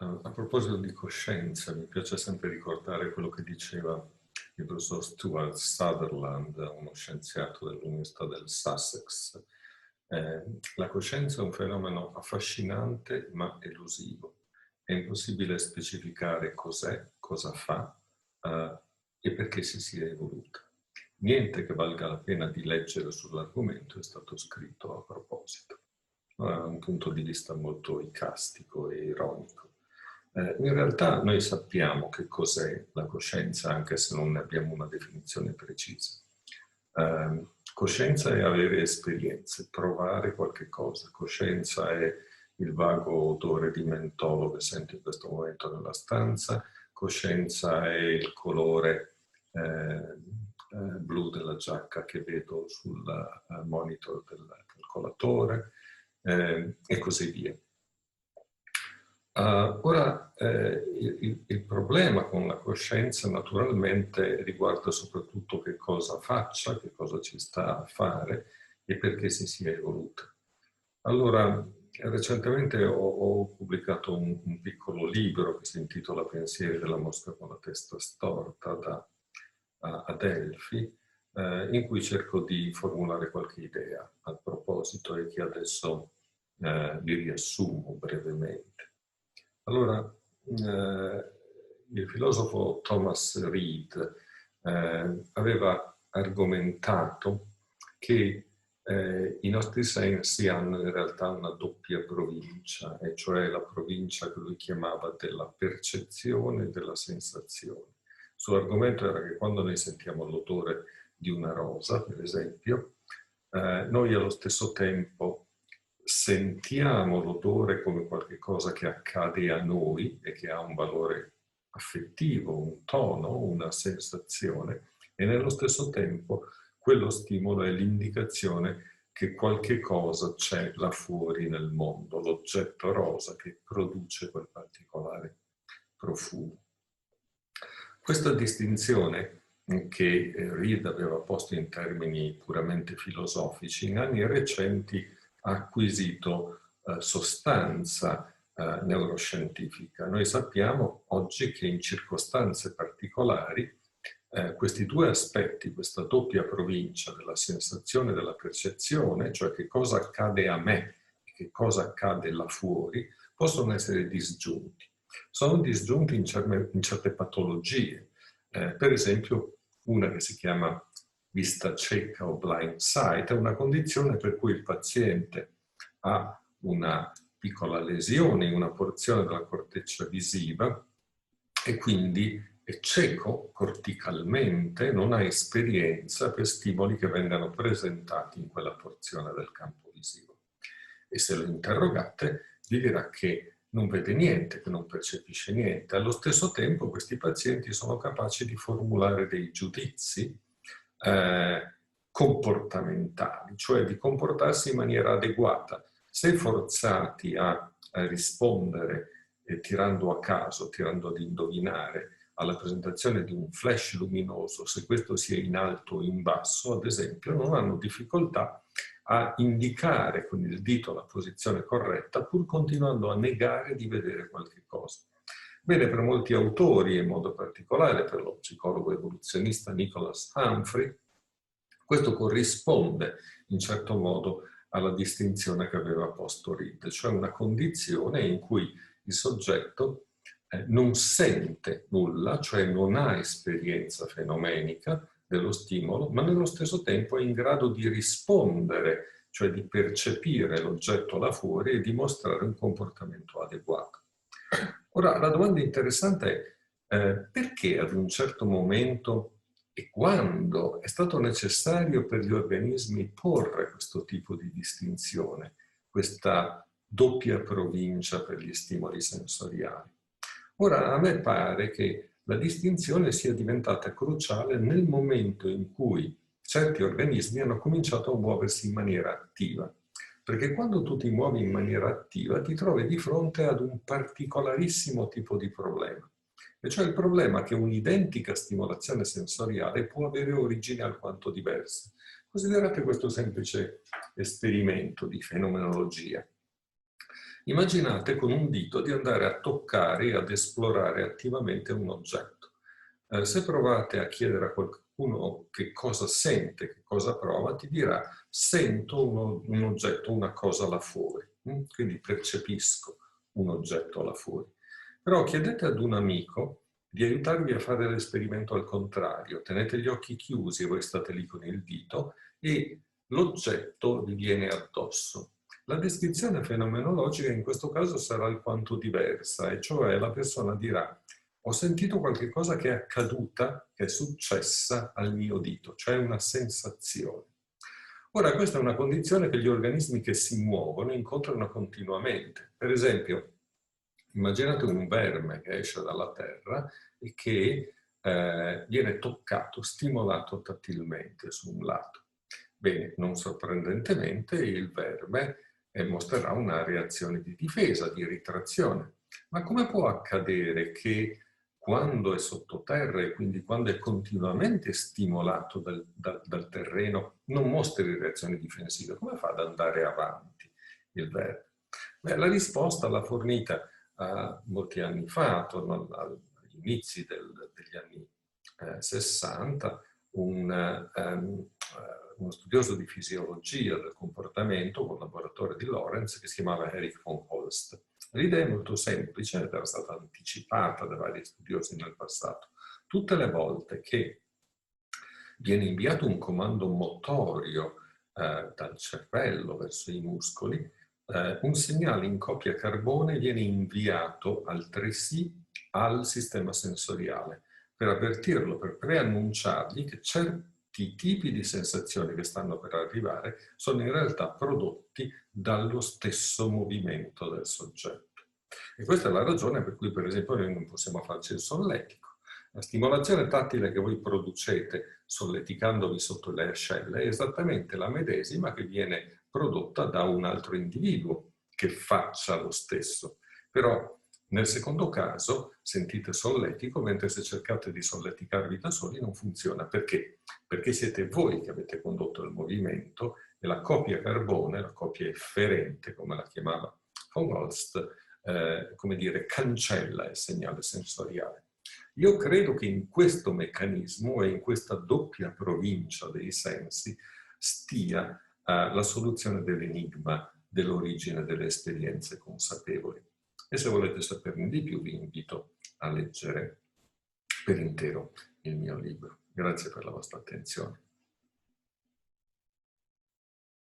A proposito di coscienza, mi piace sempre ricordare quello che diceva il professor Stuart Sutherland, uno scienziato dell'Università del Sussex. La coscienza è un fenomeno affascinante ma elusivo. È impossibile specificare cos'è, cosa fa e perché si sia evoluta. Niente che valga la pena di leggere sull'argomento è stato scritto a proposito. Da un punto di vista molto icastico e ironico. In realtà noi sappiamo che cos'è la coscienza, anche se non ne abbiamo una definizione precisa. Coscienza è avere esperienze, provare qualche cosa. Coscienza è il vago odore di mentolo che sento in questo momento nella stanza. Coscienza è il colore blu della giacca che vedo sul monitor del calcolatore e così via. Ora, il problema con la coscienza naturalmente riguarda soprattutto che cosa faccia, che cosa ci sta a fare e perché si sia evoluta. Allora, recentemente ho pubblicato un piccolo libro che si intitola Pensieri della mosca con la testa storta a Delphi, in cui cerco di formulare qualche idea a proposito e che adesso vi riassumo brevemente. Allora, il filosofo Thomas Reid aveva argomentato che i nostri sensi hanno in realtà una doppia provincia, e cioè la provincia che lui chiamava della percezione e della sensazione. Il suo argomento era che quando noi sentiamo l'odore di una rosa, per esempio, noi allo stesso tempo sentiamo l'odore come qualcosa che accade a noi e che ha un valore affettivo, un tono, una sensazione, e nello stesso tempo quello stimolo è l'indicazione che qualche cosa c'è là fuori nel mondo, l'oggetto rosa che produce quel particolare profumo. Questa distinzione che Reid aveva posto in termini puramente filosofici, in anni recenti ha acquisito sostanza neuroscientifica. Noi sappiamo oggi che in circostanze particolari questi due aspetti, questa doppia provincia della sensazione e della percezione, cioè che cosa accade a me e che cosa accade là fuori, possono essere disgiunti. Sono disgiunti in certe patologie, per esempio una che si chiama vista cieca o blind sight, è una condizione per cui il paziente ha una piccola lesione in una porzione della corteccia visiva e quindi è cieco corticalmente, non ha esperienza per stimoli che vengano presentati in quella porzione del campo visivo. E se lo interrogate, vi dirà che non vede niente, che non percepisce niente. Allo stesso tempo questi pazienti sono capaci di formulare dei giudizi comportamentali, cioè di comportarsi in maniera adeguata. Se forzati a rispondere tirando a caso, tirando ad indovinare alla presentazione di un flash luminoso, se questo sia in alto o in basso, ad esempio, non hanno difficoltà a indicare con il dito la posizione corretta, pur continuando a negare di vedere qualche cosa. Bene, per molti autori, in modo particolare per lo psicologo evoluzionista Nicholas Humphrey, questo corrisponde in certo modo alla distinzione che aveva posto Reid, cioè una condizione in cui il soggetto non sente nulla, cioè non ha esperienza fenomenica dello stimolo, ma nello stesso tempo è in grado di rispondere, cioè di percepire l'oggetto là fuori e di mostrare un comportamento adeguato. Ora, la domanda interessante è perché ad un certo momento e quando è stato necessario per gli organismi porre questo tipo di distinzione, questa doppia provincia per gli stimoli sensoriali. Ora, a me pare che la distinzione sia diventata cruciale nel momento in cui certi organismi hanno cominciato a muoversi in maniera attiva. Perché quando tu ti muovi in maniera attiva ti trovi di fronte ad un particolarissimo tipo di problema. E cioè il problema che un'identica stimolazione sensoriale può avere origini alquanto diverse. Considerate questo semplice esperimento di fenomenologia. Immaginate con un dito di andare a toccare e ad esplorare attivamente un oggetto. Se provate a chiedere a qualcuno che cosa sente, che cosa prova, ti dirà: sento un oggetto, una cosa là fuori. Quindi percepisco un oggetto là fuori. Però chiedete ad un amico di aiutarvi a fare l'esperimento al contrario. Tenete gli occhi chiusi e voi state lì con il dito e l'oggetto vi viene addosso. La descrizione fenomenologica in questo caso sarà alquanto diversa, e cioè la persona dirà: ho sentito qualche cosa che è accaduta, che è successa al mio dito, cioè una sensazione. Ora, questa è una condizione che gli organismi che si muovono incontrano continuamente. Per esempio, immaginate un verme che esce dalla terra e che viene toccato, stimolato tattilmente su un lato. Bene, non sorprendentemente il verme mostrerà una reazione di difesa, di ritrazione. Ma come può accadere che quando è sottoterra e quindi quando è continuamente stimolato dal terreno non mostri reazioni difensive? Come fa ad andare avanti il verme? Beh, la risposta l'ha fornita molti anni fa, attorno agli inizi degli anni 60, uno studioso di fisiologia del comportamento, collaboratore di Lorenz, che si chiamava Erich von Holst. L'idea è molto semplice ed era stata anticipata da vari studiosi nel passato. Tutte le volte che viene inviato un comando motorio dal cervello verso i muscoli, un segnale in copia carbone viene inviato altresì al sistema sensoriale per avvertirlo, per preannunciargli che certi tipi di sensazioni che stanno per arrivare sono in realtà prodotti dallo stesso movimento del soggetto. E questa è la ragione per cui, per esempio, noi non possiamo farci il solletico. La stimolazione tattile che voi producete solleticandovi sotto le ascelle è esattamente la medesima che viene prodotta da un altro individuo che faccia lo stesso. Però nel secondo caso sentite solletico, mentre se cercate di solleticarvi da soli non funziona. Perché? Perché siete voi che avete condotto il movimento e la copia carbone, la copia efferente, come la chiamava von Holst, come dire, cancella il segnale sensoriale. Io credo che in questo meccanismo e in questa doppia provincia dei sensi stia la soluzione dell'enigma dell'origine delle esperienze consapevoli. E se volete saperne di più vi invito a leggere per intero il mio libro. Grazie per la vostra attenzione.